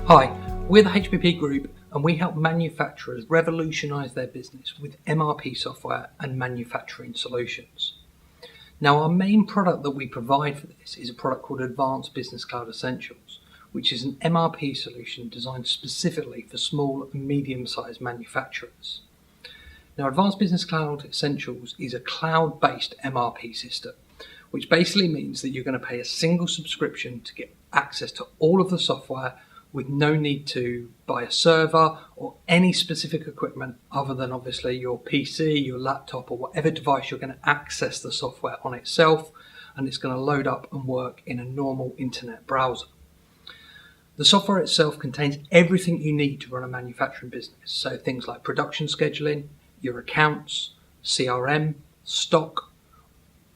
Hi, we're the HBP Group and we help manufacturers revolutionise their business with MRP software and manufacturing solutions. Now, our main product that we provide for this is a product called Advanced Business Cloud Essentials, which is an MRP solution designed specifically for small and medium-sized manufacturers. Now, Advanced Business Cloud Essentials is a cloud-based MRP system, which basically means that you're going to pay a single subscription to get access to all of the software with no need to buy a server or any specific equipment other than obviously your PC, your laptop, or whatever device you're going to access the software on itself, and it's going to load up and work in a normal internet browser. The software itself contains everything you need to run a manufacturing business, so things like production scheduling, your accounts, CRM, stock,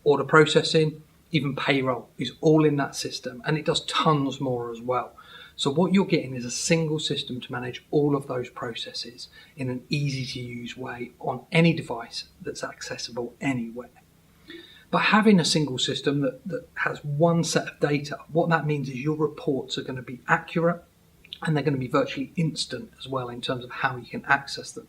order processing, even payroll is all in that system, and it does tons more as well. So what you're getting is a single system to manage all of those processes in an easy to use way on any device that's accessible anywhere. But having a single system that has one set of data, what that means is your reports are going to be accurate and they're going to be virtually instant as well in terms of how you can access them.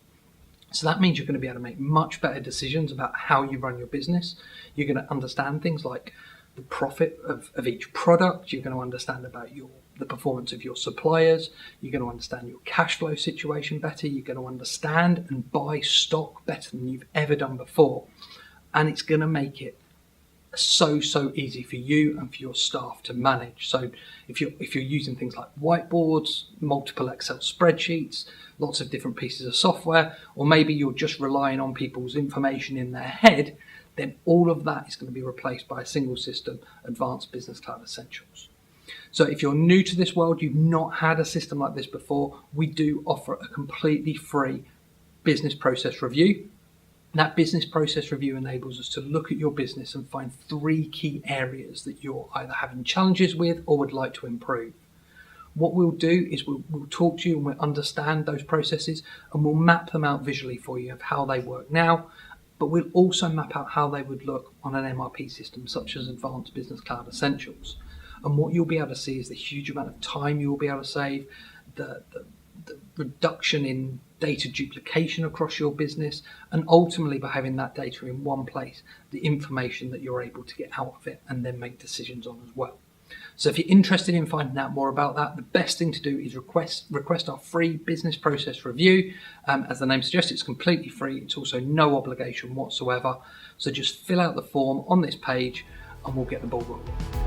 So that means you're going to be able to make much better decisions about how you run your business. You're going to understand things like the profit of each product. You're going to understand about the performance of your suppliers. You're going to understand your cash flow situation better. You're going to understand and buy stock better than you've ever done before. And it's going to make it so easy for you and for your staff to manage. So if you're using things like whiteboards, multiple Excel spreadsheets, lots of different pieces of software, or maybe you're just relying on people's information in their head, then all of that is going to be replaced by a single system, Advanced Business Cloud Essentials. So if you're new to this world, you've not had a system like this before, we do offer a completely free business process review. That business process review enables us to look at your business and find 3 key areas that you're either having challenges with or would like to improve. What we'll do is we'll talk to you and we'll understand those processes and we'll map them out visually for you of how they work now, but we'll also map out how they would look on an MRP system such as Advanced Business Cloud Essentials. And what you'll be able to see is the huge amount of time you'll be able to save, the reduction in data duplication across your business, and ultimately by having that data in one place, the information that you're able to get out of it and then make decisions on as well. So if you're interested in finding out more about that, the best thing to do is request our free business process review. As the name suggests, it's completely free. It's also no obligation whatsoever. So just fill out the form on this page and we'll get the ball rolling.